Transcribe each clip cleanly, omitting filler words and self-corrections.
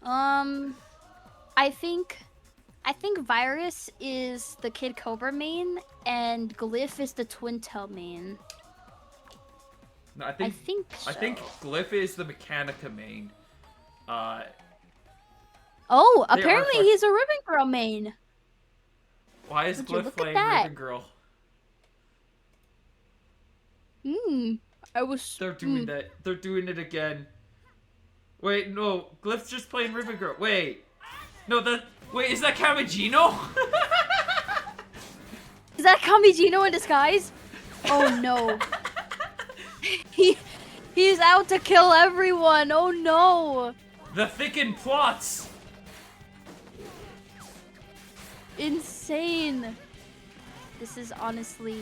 Um, I think Virus is the Kid Cobra main, and Glyph is the Twin Tail main. No, I think I so. think Glyph is the Mechanica main. Uh, Oh, they are apparently fuck. he's a Ribbon Girl main. Why is Would you Glyph look at playing that? Ribbon Girl? Hmm. I was. They're doing that. They're doing it again. Wait, no. Glyph's just playing Ribbon Girl. Wait. No, that. Wait, is that Kamijino? Is that Kamijino in disguise? Oh no. He's out to kill everyone. Oh no. The thickened plots. Insane. This is honestly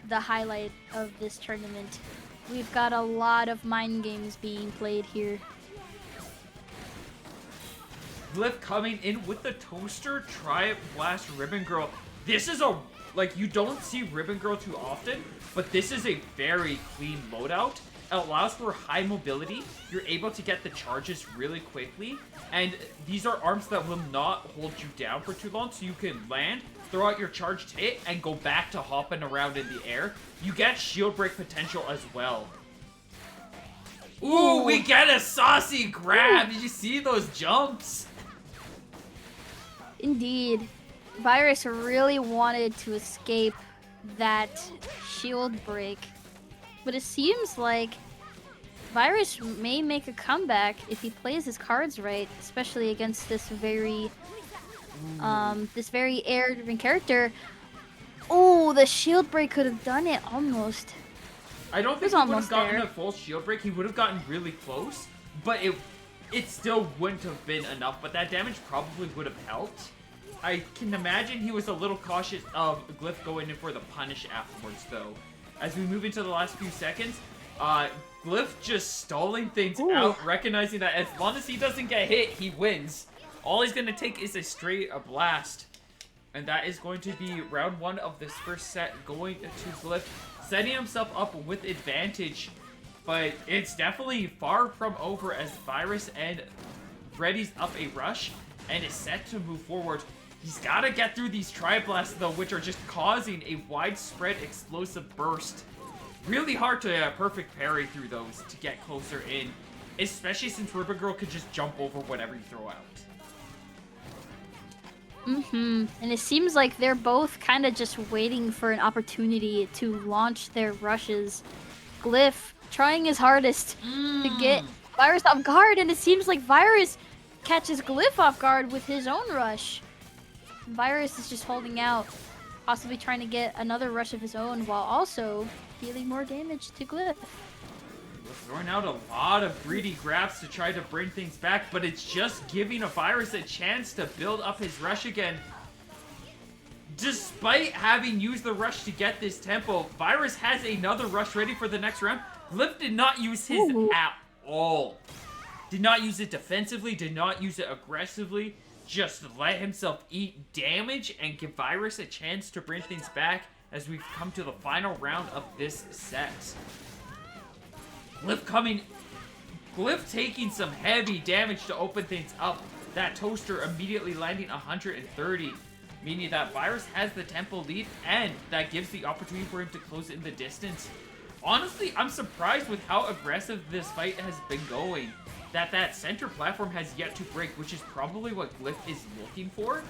the highlight of this tournament. We've got a lot of mind games being played here. Glyph coming in with the toaster, try blast Ribbon Girl. This is a, like, you don't see Ribbon Girl too often, but this is a very clean loadout. It allows for high mobility. You're able to get the charges really quickly, and these are arms that will not hold you down for too long, so you can land, throw out your charged hit, and go back to hopping around in the air. You get shield break potential as well. Ooh, we get a saucy grab. Did you see those jumps? Indeed. Virus really wanted to escape that shield break, but it seems like Virus may make a comeback if he plays his cards right, especially against this very air-driven character. Oh, the shield break could have done it almost. I don't think he would have gotten a full shield break. He would have gotten really close, but it still wouldn't have been enough. But that damage probably would have helped. I can imagine he was a little cautious of Glyph going in for the punish afterwards, though. As we move into the last few seconds, Glyph just stalling things out, recognizing that as long as he doesn't get hit, he wins. All he's going to take is a blast. And that is going to be round one of this first set going to Glyph, setting himself up with advantage. But it's definitely far from over as Virxz and readies up a rush and is set to move forward. He's got to get through these Tri-Blasts, though, which are just causing a widespread explosive burst. Really hard to perfect parry through those to get closer in, especially since Ribbon Girl could just jump over whatever you throw out. And it seems like they're both kind of just waiting for an opportunity to launch their rushes. Glyph trying his hardest to get Virus off guard, and it seems like Virus catches Glyph off guard with his own rush. Virus is just holding out, possibly trying to get another rush of his own while also dealing more damage to Glyph. We're throwing out a lot of greedy grabs to try to bring things back, but it's just giving a Virus a chance to build up his rush again. Despite having used the rush to get this tempo, Virus has another rush ready for the next round. Glyph did not use his at all. Did not use it defensively, did not use it aggressively. Just let himself eat damage and give Virus a chance to bring things back as we've come to the final round of this set. Glyph taking some heavy damage to open things up. That toaster immediately landing 130, meaning that Virus has the tempo lead, and that gives the opportunity for him to close it in the distance. Honestly, I'm surprised with how aggressive this fight has been going. That center platform has yet to break, which is probably what Glyph is looking for.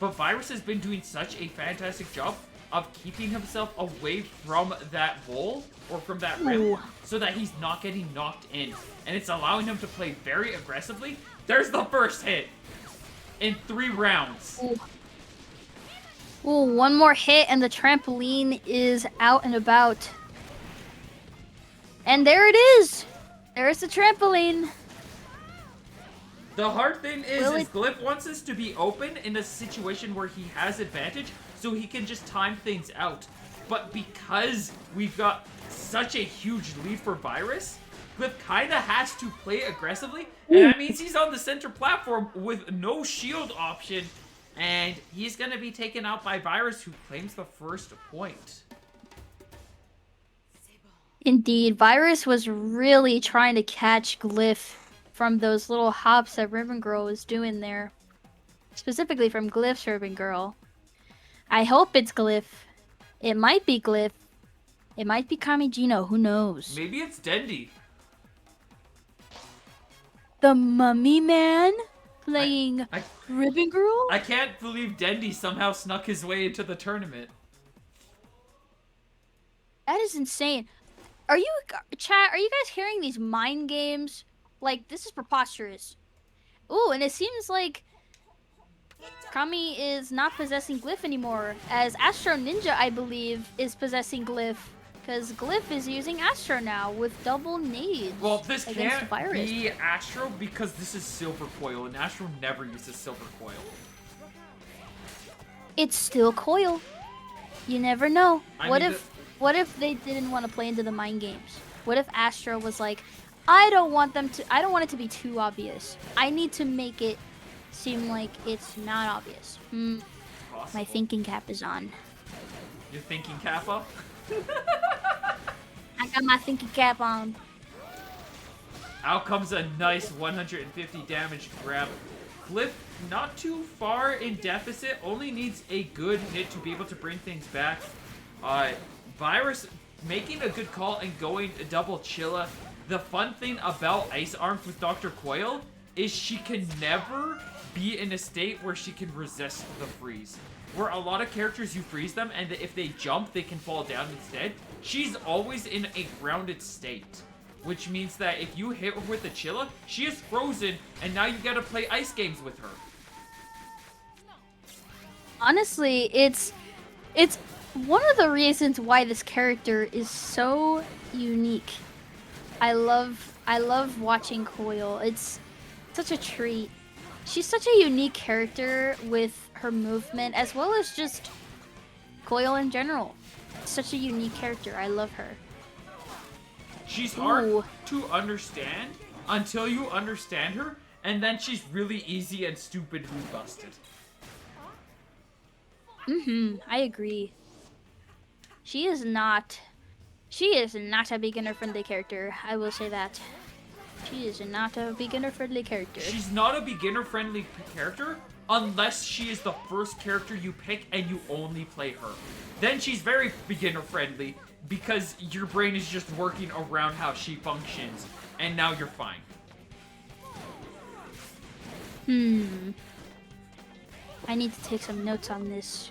But Virus has been doing such a fantastic job of keeping himself away from that wall or from that rim so that he's not getting knocked in. And it's allowing him to play very aggressively. There's the first hit in 3 rounds. Ooh, one more hit and the trampoline is out and about. And there it is! There's the trampoline. The hard thing is Glyph wants this to be open in a situation where he has advantage, so he can just time things out. But because we've got such a huge lead for Virus, Glyph kinda has to play aggressively, and that means he's on the center platform with no shield option, and he's gonna be taken out by Virus, who claims the first point. Indeed, Virus was really trying to catch Glyph from those little hops that Ribbon Girl was doing there. Specifically from Glyph's Ribbon Girl. I hope it's Glyph. It might be Glyph. It might be Kamijino. Who knows? Maybe it's Dendi. The Mummy Man playing Ribbon Girl? I can't believe Dendi somehow snuck his way into the tournament. That is insane. Are you, chat, are you guys hearing these mind games? Like, this is preposterous. Ooh, and it seems like Kami is not possessing Glyph anymore, as Astro Ninja, I believe, is possessing Glyph. Because Glyph is using Astro now with double nades. Well, this against can't Virus. be Astro because this is Silver Coil, and Astro never uses Silver Coil. It's still Coil. You never know. I What mean, if they didn't want to play into the mind games? What if Astro was like, I don't want it to be too obvious. I need to make it seem like it's not obvious. My thinking cap is on. You're thinking Kappa? I got my thinking cap on. Out comes a nice 150 damage grab. Glyph not too far in deficit, only needs a good hit to be able to bring things back. Virus making a good call and going double Chilla. The fun thing about Ice Arms with Dr. Coil is she can never be in a state where she can resist the freeze. Where a lot of characters, you freeze them, and if they jump, they can fall down instead. She's always in a grounded state. Which means that if you hit her with a Chilla, she is frozen, and now you gotta play ice games with her. Honestly, it's one of the reasons why this character is so unique. I love watching Coil. It's such a treat. She's such a unique character with her movement, as well as just Coil in general. Such a unique character. I love her. She's hard to understand until you understand her, and then she's really easy and stupidly busted. I agree. She is not a beginner-friendly character. I will say that. She is not a beginner-friendly character. She's not a beginner-friendly character unless she is the first character you pick and you only play her. Then she's very beginner-friendly because your brain is just working around how she functions, and now you're fine. I need to take some notes on this.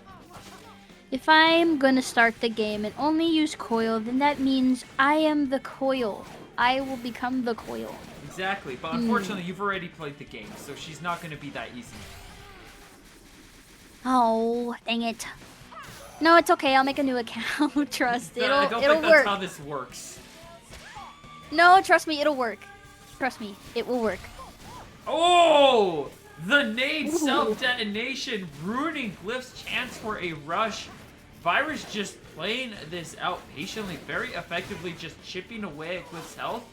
If I'm gonna start the game and only use Coil, then that means I am the Coil. I will become the Coil. Exactly, but unfortunately you've already played the game, so she's not gonna be that easy. Oh, dang it. No, it's okay. I'll make a new account. Trust. It'll I don't think that's work. how this works. No, trust me. It'll work. Trust me. It will work. Oh! The nade self-detonation ruining Glyph's chance for a rush. Virus just playing this out patiently, very effectively, just chipping away at Glyph's health.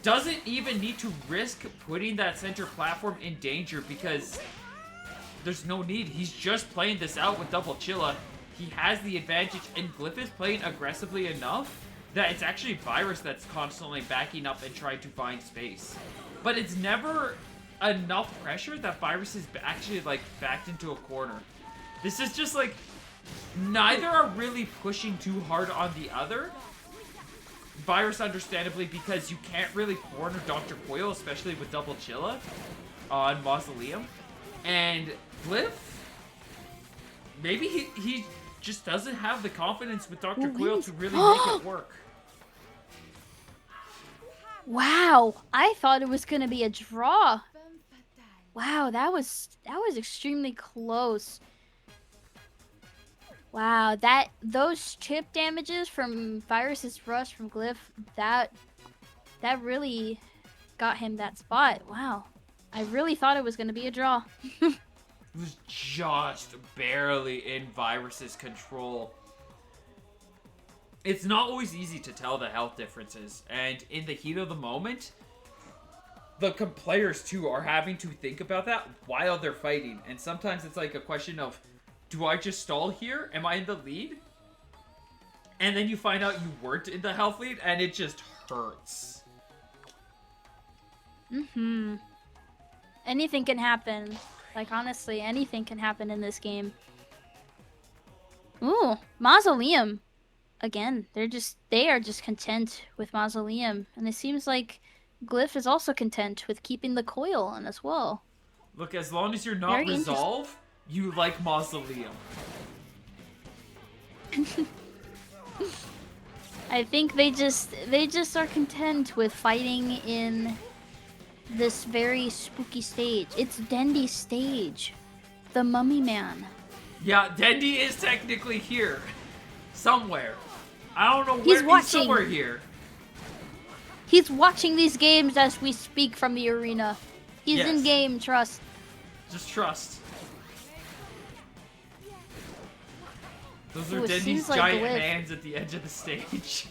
Doesn't even need to risk putting that center platform in danger because there's no need. He's just playing this out with double Chilla. He has the advantage, and Glyph is playing aggressively enough that it's actually Virus that's constantly backing up and trying to find space. But it's never enough pressure that Virus is actually, like, backed into a corner. This is just, like, neither are really pushing too hard on the other. Virus, understandably, because you can't really corner Dr. Coil, especially with double Chilla on Mausoleum. And Glyph, maybe he just doesn't have the confidence with Dr. Coil to really make it work. Wow, I thought it was gonna be a draw. Wow, that was extremely close. Wow, those chip damages from Virus's rush from Glyph, that really got him that spot. Wow. I really thought it was going to be a draw. It was just barely in Virus's control. It's not always easy to tell the health differences, and in the heat of the moment, the players too are having to think about that while they're fighting, and sometimes it's like a question of, do I just stall here? Am I in the lead? And then you find out you weren't in the health lead, and it just hurts. Mm-hmm. Anything can happen. Like, honestly, anything can happen in this game. Ooh, Mausoleum. Again, they are just content with Mausoleum. And it seems like Glyph is also content with keeping the coil on as well. Look, as long as you're not Very Resolve, you like Mausoleum. I think they just are content with fighting in this very spooky stage. It's Dendy's stage. The Mummy Man. Yeah, Dendy is technically here. Somewhere. I don't know where. He's watching. He's somewhere here. He's watching these games as we speak from the arena. He's Yes. in game, trust. Just trust. Those are Ooh, it Dendy's seems like giant Glyph. hands at the edge of the stage.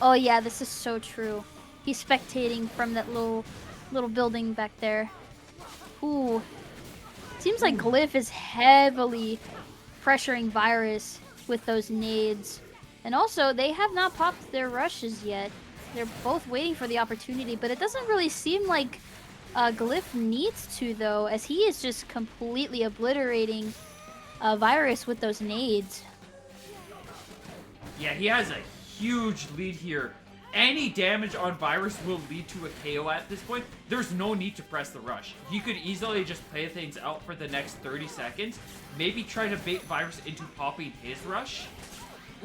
Oh yeah, this is so true. He's spectating from that little building back there. Ooh. Seems like Glyph is heavily pressuring Virus with those nades. And also, they have not popped their rushes yet. They're both waiting for the opportunity, but it doesn't really seem like Glyph needs to, though, as he is just completely obliterating Virus with those nades. Yeah, he has a huge lead here. Any damage on Virus will lead to a KO at this point. There's no need to press the rush. He could easily just play things out for the next 30 seconds. Maybe try to bait Virus into popping his rush.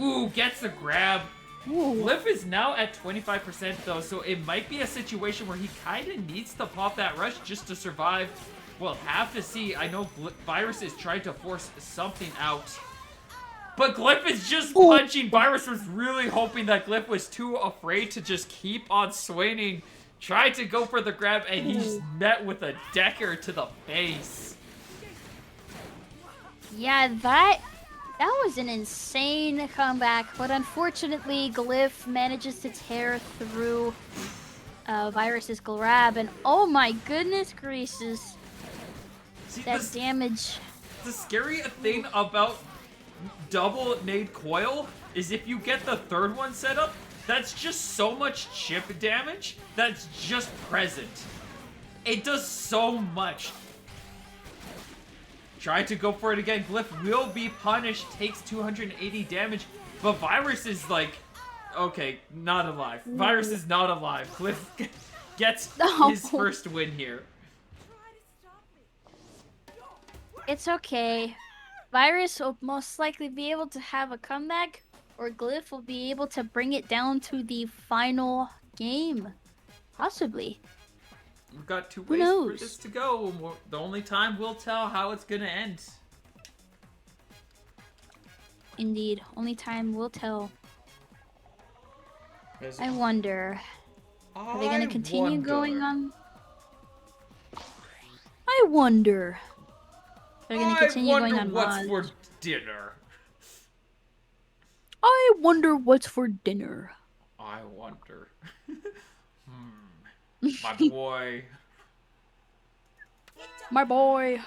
Ooh, gets the grab. Glyph is now at 25% though, so it might be a situation where he kind of needs to pop that rush just to survive. We'll have to see. I know Virus is trying to force something out. But Glyph is just punching. Virus was really hoping that Glyph was too afraid to just keep on swinging. Tried to go for the grab, and he's met with a decker to the face. Yeah, that was an insane comeback, but unfortunately, Glyph manages to tear through Virus's grab, and oh my goodness gracious, See, that damage. The scary thing about double nade coil is if you get the third one set up, that's just so much chip damage that's just present. It does so much. Try to go for it again. Glyph will be punished, takes 280 damage, but Virus is like, okay, not alive. Virus is not alive. Glyph gets his first win here. It's okay. Virus will most likely be able to have a comeback, or Glyph will be able to bring it down to the final game. Possibly. We've got 2 ways for this to go. The only time will tell how it's gonna end. Indeed. Only time will tell. I wonder. Are they gonna continue going on? I wonder. They're gonna continue going on what's for dinner. I wonder what's for dinner. I wonder. My boy. My boy.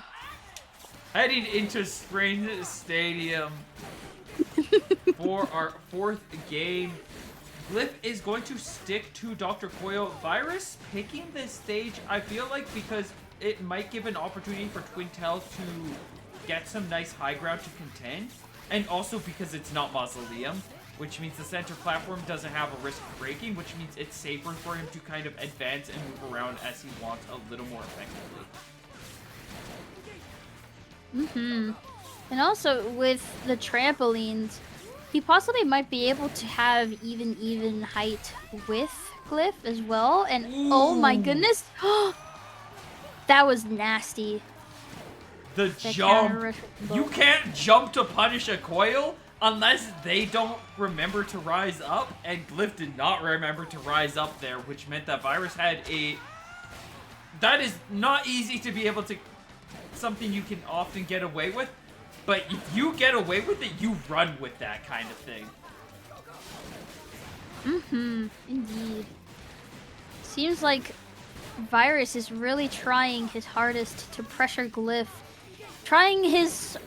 Heading into Spring Stadium for our 4th game. Glyph is going to stick to Dr. Coil. Virus picking this stage, I feel like, because it might give an opportunity for Twintel to get some nice high ground to contend. And also because it's not Mausoleum, which means the center platform doesn't have a risk of breaking, which means it's safer for him to kind of advance and move around as he wants a little more effectively. And also with the trampolines, he possibly might be able to have even height with Glyph as well. And oh my goodness, that was nasty. The jump. You can't jump to punish a coil unless they don't remember to rise up, and Glyph did not remember to rise up there, which meant that Virus had a... That is not easy to be able to... Something you can often get away with, but if you get away with it, you run with that kind of thing. Indeed. Seems like Virus is really trying his hardest to pressure Glyph. Trying his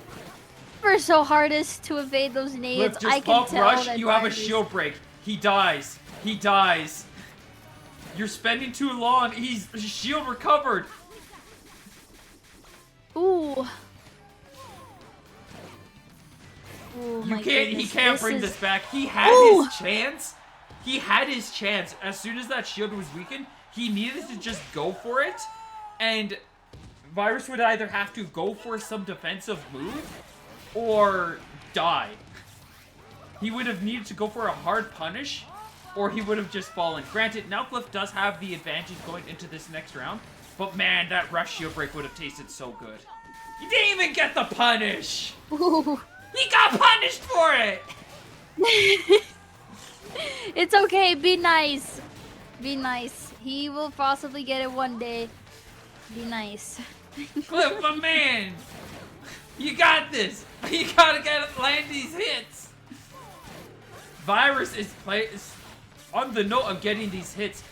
ever so hardest to evade those nades. Glyph, just I can pop tell rush, that you have a Virus... shield break. He dies. He dies. You're spending too long. His shield recovered. Ooh. Ooh, You my can't. He goodness. can't bring this back. He had his chance. He had his chance. As soon as that shield was weakened, he needed to just go for it, and Virxz would either have to go for some defensive move or die. He would have needed to go for a hard punish, or he would have just fallen. Granted, now Glyph does have the advantage going into this next round, but man, that rush shield break would have tasted so good. You didn't even get the punish! Ooh. He got punished for it! It's okay, be nice. Be nice. He will possibly get it one day. Be nice. Glyph, my man! You got this! You gotta land these hits! Virxz is on the note of getting these hits.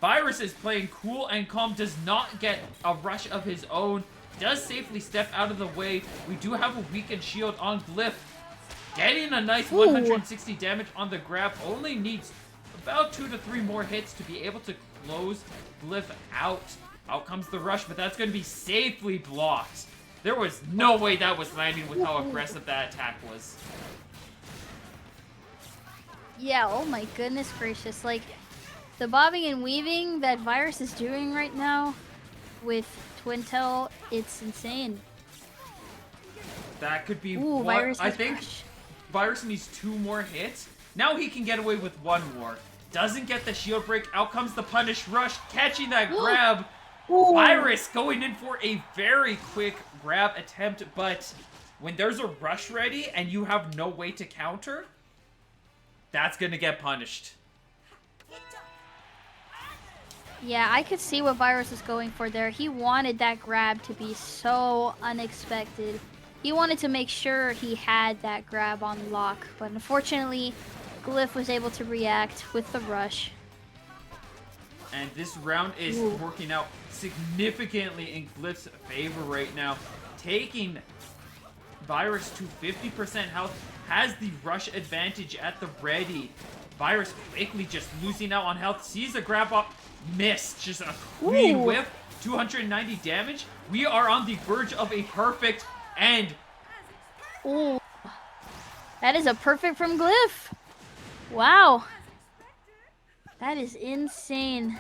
Virxz is playing cool and calm, does not get a rush of his own, does safely step out of the way. We do have a weakened shield on Glyph. Getting a nice 160 damage on the grab, only needs about 2 to 3 more hits to be able to close Glyph out. Out comes the rush, but that's going to be safely blocked. There was no way that was landing with how aggressive that attack was. Yeah, oh my goodness gracious. Like, the bobbing and weaving that Virxz is doing right now with Twin Tail, it's insane. That could be Ooh, what Virxz I think. rush. Virxz needs 2 more hits. Now he can get away with 1 more. Doesn't get the shield break. Out comes the punish rush, catching that grab. Ooh. Virxz going in for a very quick grab attempt, but when there's a rush ready and you have no way to counter, that's gonna get punished. Yeah, I could see what Virxz is going for there. He wanted that grab to be so unexpected. He wanted to make sure he had that grab on lock, but unfortunately, Glyph was able to react with the rush. And this round is working out significantly in Glyph's favor right now. Taking Virxz to 50% health, has the rush advantage at the ready. Virxz quickly just losing out on health, sees a grab up, missed. Just a clean whiff, 290 damage. We are on the verge of a perfect end. Ooh. That is a perfect from Glyph. Wow. That is insane.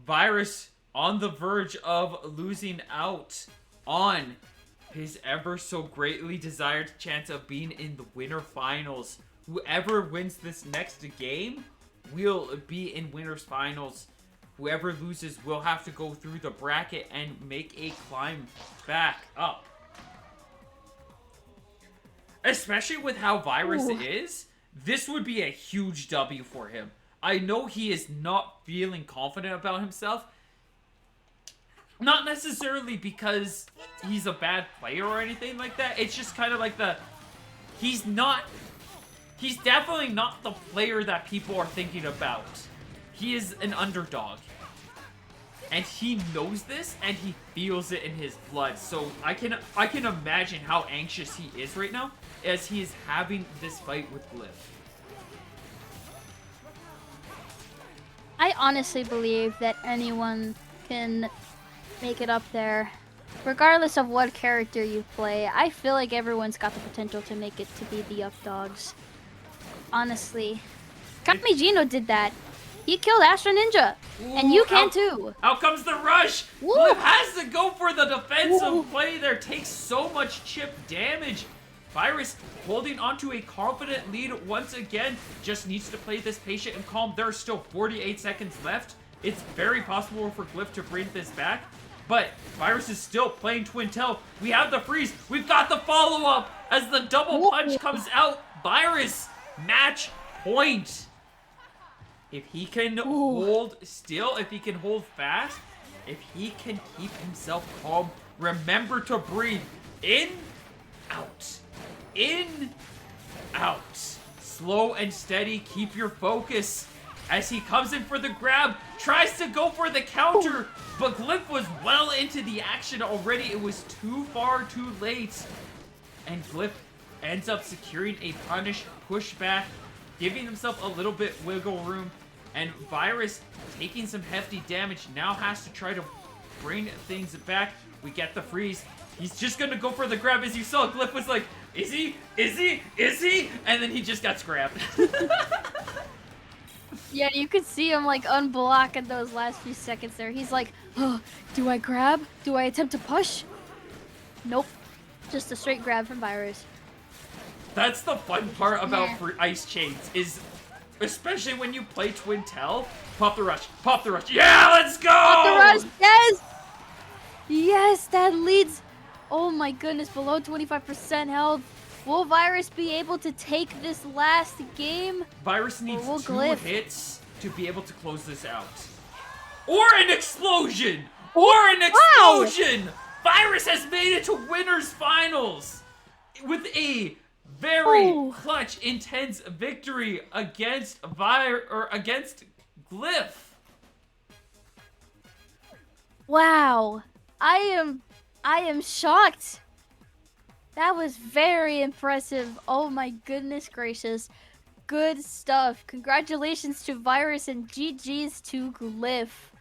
Virxz on the verge of losing out on his ever so greatly desired chance of being in the winter finals. Whoever wins this next game will be in winners finals. Whoever loses will have to go through the bracket and make a climb back up. Especially with how Virxz is, this would be a huge W for him. I know he is not feeling confident about himself. Not necessarily because he's a bad player or anything like that. It's just kind of like he's definitely not the player that people are thinking about. He is an underdog. And he knows this, and he feels it in his blood. So I can imagine how anxious he is right now as he is having this fight with Glyph. I honestly believe that anyone can make it up there. Regardless of what character you play, I feel like everyone's got the potential to make it to be the updogs. Honestly. Kamijino did that. He killed Astra Ninja. And you can too. Out comes the rush. Glyph has to go for the defensive play there. Takes so much chip damage. Virxz holding onto a confident lead once again. Just needs to play this patient and calm. There are still 48 seconds left. It's very possible for Glyph to bring this back. But Virxz is still playing Twin Tail. We have the freeze. We've got the follow-up as the double punch comes out. Virxz, match point. If he can hold still, if he can hold fast, if he can keep himself calm, remember to breathe. In, out. In, out. Slow and steady, keep your focus. As he comes in for the grab, tries to go for the counter, but Glyph was well into the action already. It was too far, too late. And Glyph ends up securing a punish pushback, giving himself a little bit wiggle room. And Virxz, taking some hefty damage, now has to try to bring things back. We get the freeze. He's just gonna go for the grab. As you saw, Glyph was like, is he? Is he? Is he? And then he just got scrapped. Yeah, you could see him like unblock in those last few seconds there. He's like, oh, do I grab? Do I attempt to push? Nope. Just a straight grab from Virxz. That's the fun part about ice chains, is especially when you play Twin Tail. Pop the rush. Pop the rush. Yeah, let's go! Pop the rush. Yes! Yes, that leads. Oh my goodness, below 25% health. Will Virxz be able to take this last game? Virxz needs will 2 Glyph? hits to be able to close this out. Or an explosion! Or an Wow! explosion! Virxz has made it to winners finals with a very clutch, intense victory against against Glyph. Wow. I am shocked. That was very impressive. Oh my goodness gracious. Good stuff. Congratulations to Virxz and GG's to Glyph.